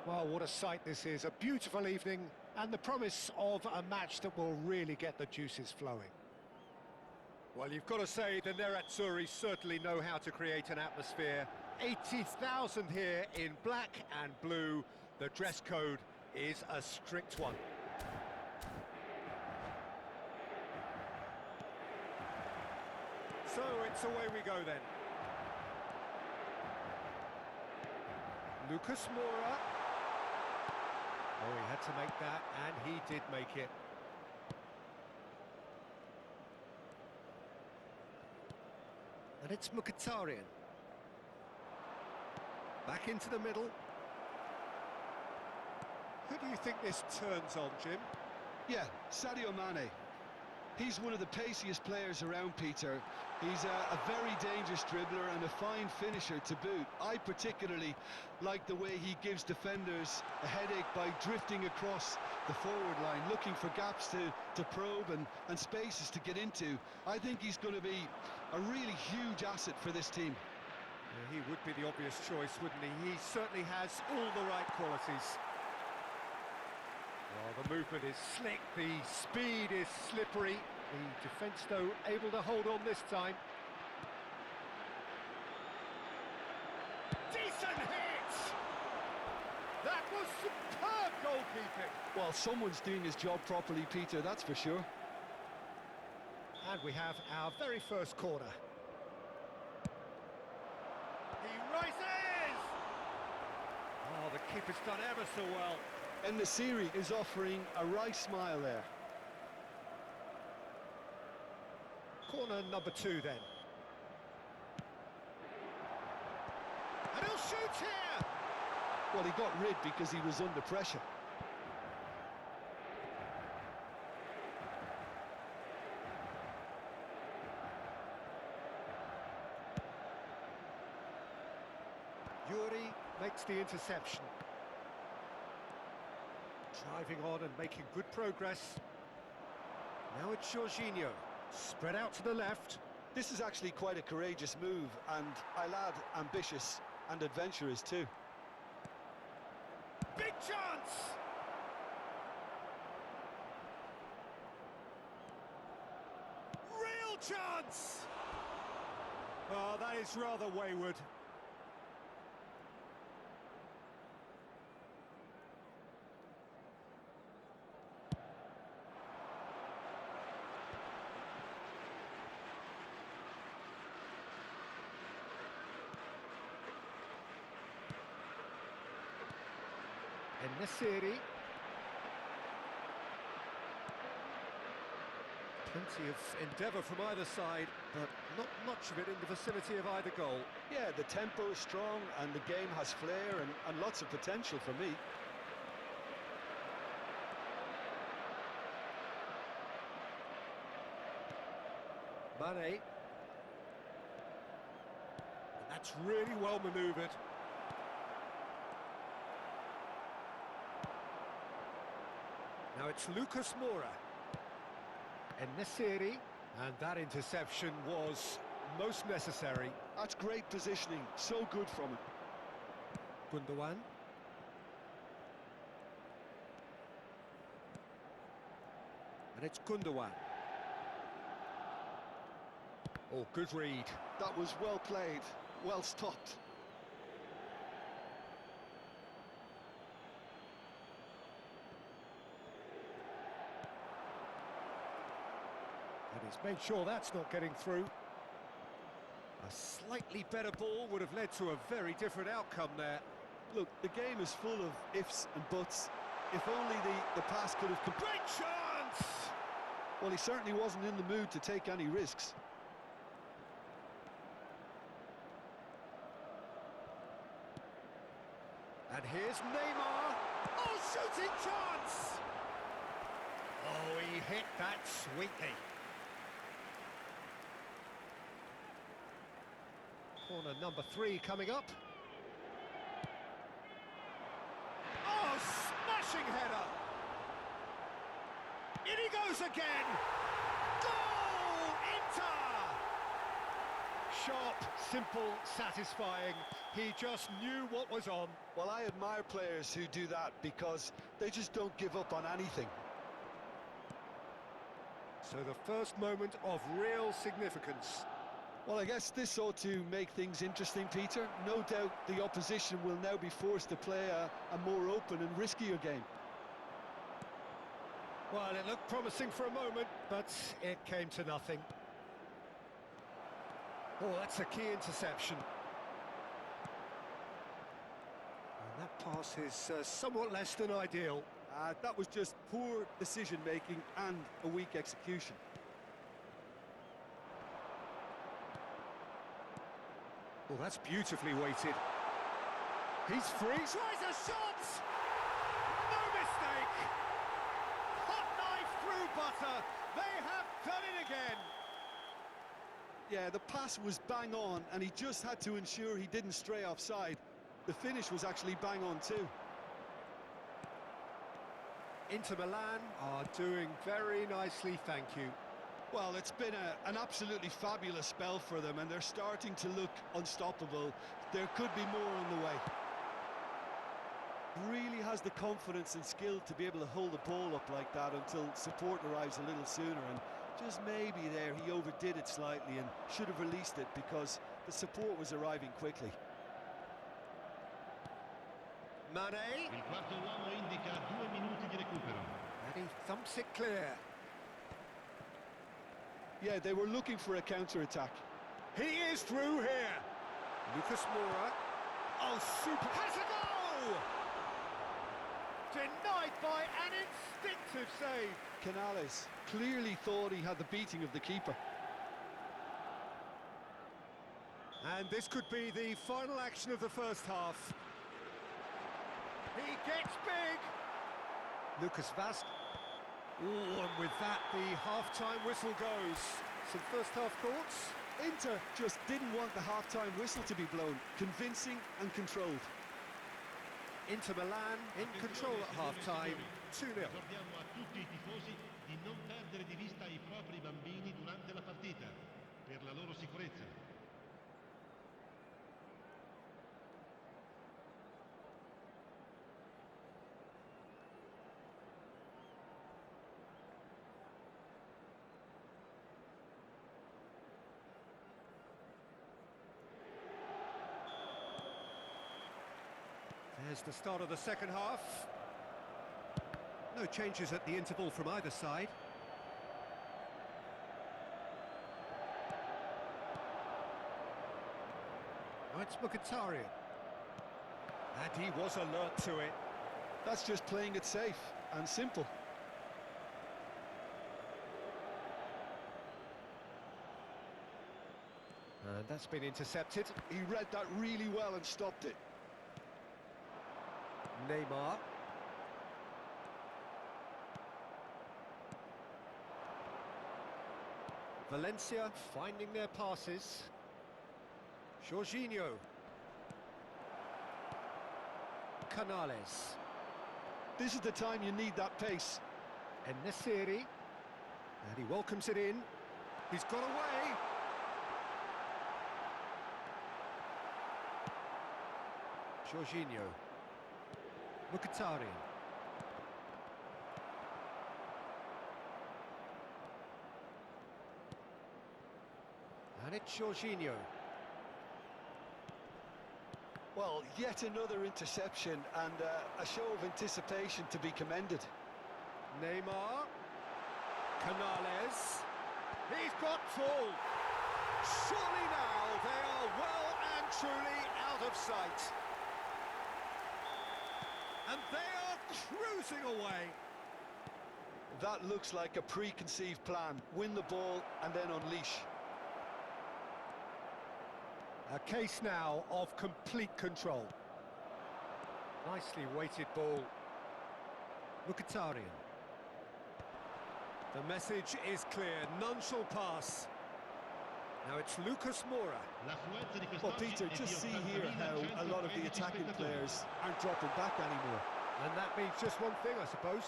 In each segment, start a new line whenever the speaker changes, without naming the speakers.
Well, what a sight this is. A beautiful evening and the promise of a match that will really get the juices flowing. Well, you've got to say the Nerazzurri certainly know how to create an atmosphere. 80,000 here in black and blue. The dress code is a strict one. So it's away we go then. Lucas Moura. Oh, he had to make that, and he did make it. And it's Mkhitaryan. Back into the middle. Who do you think this turns on, Jim?
Yeah, Sadio Mane. He's one of the paciest players around, Peter. He's a very dangerous dribbler and a fine finisher to boot. I particularly like the way he gives defenders a headache by drifting across the forward line, looking for gaps to probe and spaces to get into. I think he's going to be a really huge asset for this team.
Yeah, he would be the obvious choice, wouldn't he? He certainly has all the right qualities. Well, the movement is slick, the speed is slippery. The defence, though, able to hold on this time. Decent hit! That was superb goalkeeping!
Well, someone's doing his job properly, Peter, that's for sure.
And we have our very first corner. He rises! Oh, the keeper's done ever so well.
And the Serie is offering a right smile there.
Corner number 2 then. And he'll shoot here!
Well, he got rid because he was under pressure.
Yuri makes the interception. Driving on and making good progress. Now it's Jorginho, spread out to the left.
This is actually quite a courageous move, and I'll add ambitious and adventurous too.
Big chance! Real chance! Oh, that is rather wayward. In the Serie. Plenty of endeavour from either side, but not much of it in the vicinity of either goal.
Yeah, the tempo is strong and the game has flair and lots of potential for me.
Mane. And that's really well manoeuvred. Now it's Lucas Moura. In the Serie, and that interception was most necessary.
That's great positioning, so good from him.
Gundogan. And it's Gundogan. Oh, good read.
That was well played, well stopped.
And he's made sure that's not getting through. A slightly better ball would have led to a very different outcome there.
Look, the game is full of ifs and buts. If only the pass could have...
Great chance!
Well, he certainly wasn't in the mood to take any risks.
And here's Neymar. Oh, shooting chance! Oh, he hit that sweetly. Corner number 3 coming up. Oh, smashing header! In he goes again! Goal! Inter! Sharp, simple, satisfying. He just knew what was on.
Well, I admire players who do that because they just don't give up on anything.
So the first moment of real significance.
Well, I guess this ought to make things interesting, Peter. No doubt the opposition will now be forced to play a more open and riskier game.
Well, it looked promising for a moment, but it came to nothing. Oh, that's a key interception. And that pass is somewhat less than ideal.
That was just poor decision-making and a weak execution.
Well, that's beautifully weighted. He's free. Tries a shot! No mistake! Hot knife through butter. They have done it again.
Yeah, the pass was bang on, and he just had to ensure he didn't stray offside. The finish was actually bang on too.
Inter Milan are doing very nicely, thank you.
Well, it's been an absolutely fabulous spell for them, and they're starting to look unstoppable. There could be more on the way. Really has the confidence and skill to be able to hold the ball up like that until support arrives a little sooner, and just maybe there he overdid it slightly and should have released it because the support was arriving quickly.
Mane.
Il quarto uomo indica 2 minuti di recupero.
And he thumps it clear.
Yeah, they were looking for a counter-attack.
He is through here. Lucas Moura. Oh, super. Has a goal! Denied by an instinctive save.
Canales clearly thought he had the beating of the keeper.
And this could be the final action of the first half. He gets big. Lucas Vaz. Ooh, and with that, the half-time whistle goes. Some first-half thoughts?
Inter just didn't want the half-time whistle to be blown. Convincing and controlled.
Inter Milan in control at half-time, 2-0.
Ricordiamo a tutti i tifosi di non perdere di vista i propri bambini durante la partita, per la loro sicurezza.
There's the start of the second half. No changes at the interval from either side. Oh, it's Mkhitaryan. And he was alert to it.
That's just playing it safe and simple.
And that's been intercepted.
He read that really well and stopped it.
Neymar. Valencia finding their passes. Jorginho. Canales.
This is the time you need that pace.
And Nesiri. And he welcomes it in. He's got away. Jorginho. Mkhitaryan. And it's Jorginho.
Well, yet another interception and a show of anticipation to be commended.
Neymar. Canales. He's got full. Surely now they are well and truly out of sight. And they are cruising away.
That looks like a preconceived plan. Win the ball and then unleash.
A case now of complete control. Nicely weighted ball. Mkhitaryan. The message is clear. None shall pass. Now it's Lucas Moura.
Well, Peter, just see here how a lot of the attacking players aren't dropping back anymore.
And that means just one thing, I suppose.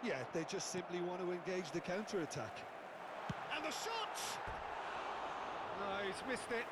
Yeah, they just simply want to engage the counter-attack.
And the shot! No, he's missed it.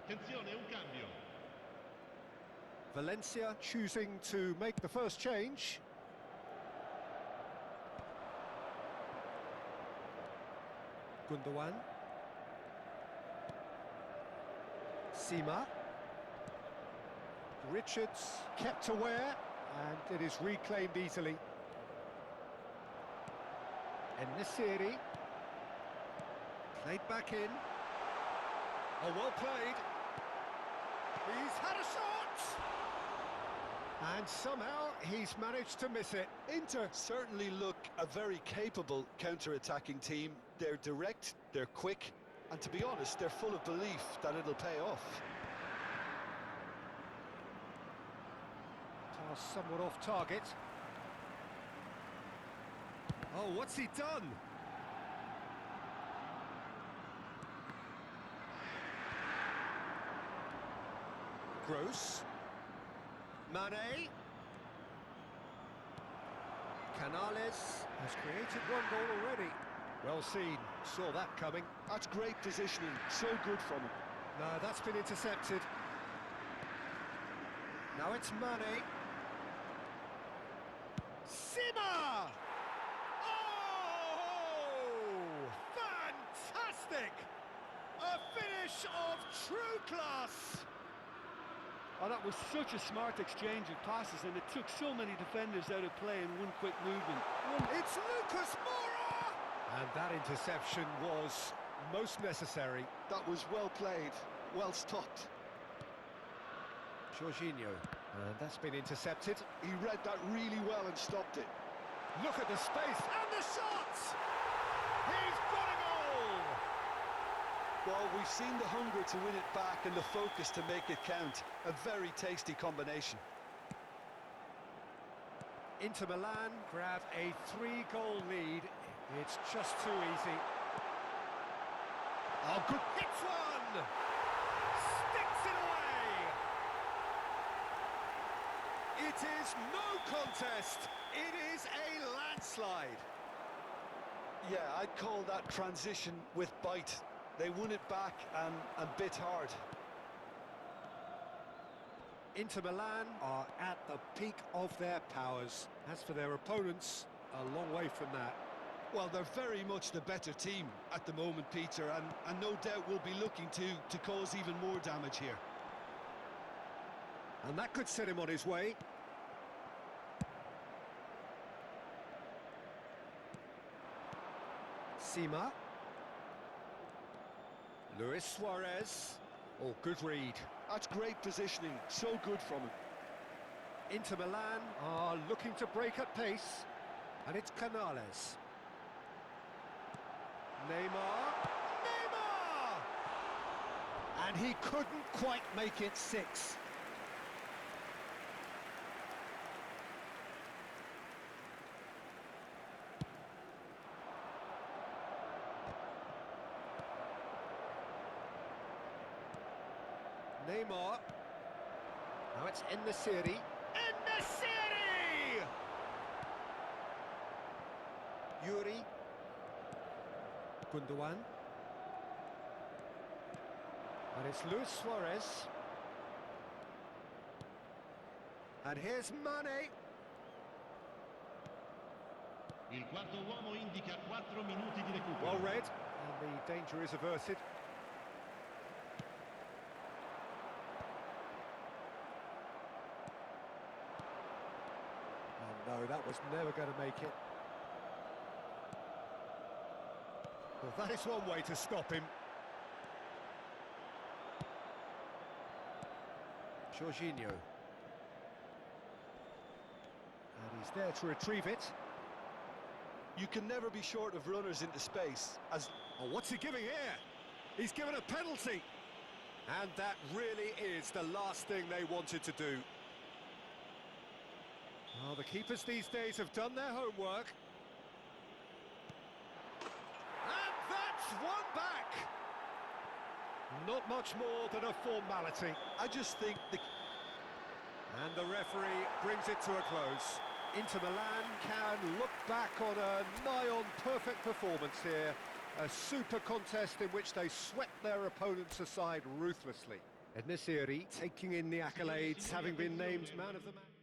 Attenzione, un cambio.
Valencia choosing to make the first change. Gundogan. Sima. Richards kept aware, and it is reclaimed easily. En-Nesyri. Played back in. Oh, well played. He's had a shot! And somehow he's managed to miss it.
Inter certainly look a very capable counter-attacking team. They're direct, they're quick, and to be honest, they're full of belief that it'll pay off.
Pass somewhat off target. Oh, what's he done? Gross. Mane. Canales has created one goal already. Well seen, saw that coming.
That's great positioning, so good from him.
No, that's been intercepted. Now it's Mane. Sima! Oh! Fantastic! A finish of true class!
Oh, that was such a smart exchange of passes, and it took so many defenders out of play in one quick movement.
It's Lucas Moura! And that interception was most necessary.
That was well played, well stopped.
Jorginho, and that's been intercepted.
He read that really well and stopped it.
Look at the space and the shot! He's got a goal!
Well, we've seen the hunger to win it back and the focus to make it count. A very tasty combination.
Inter Milan grab a 3-goal lead. It's just too easy. Oh, good. Hits one! Sticks it away! It is no contest. It is a landslide.
Yeah, I'd call that transition with bite. They won it back and bit hard.
Inter Milan are at the peak of their powers. As for their opponents, a long way from that.
Well, they're very much the better team at the moment, Peter, and no doubt will be looking to cause even more damage here.
And that could set him on his way. Sima. Luis Suarez. Oh, good read.
That's great positioning, so good from him.
Inter Milan are looking to break at pace. And it's Canales. Neymar. And he couldn't quite make it 6. Neymar. Now it's En-Nesyri. En-Nesyri! Yuri. Gundogan. And it's Luis Suarez. And here's Mane.
Il quarto uomo indica 4 minuti di recupero.
Well read. And the danger is averted. Oh no, that was never going to make it. Well, that is one way to stop him. Jorginho. And he's there to retrieve it.
You can never be short of runners into space.
Oh, what's he giving here? He's given a penalty. And that really is the last thing they wanted to do. Oh, the keepers these days have done their homework. And that's one back. Not much more than a formality.
I just think
And the referee brings it to a close. Inter Milan can look back on a nigh-on perfect performance here. A super contest in which they swept their opponents aside ruthlessly. Ednesiri taking in the accolades, having been named man of the match.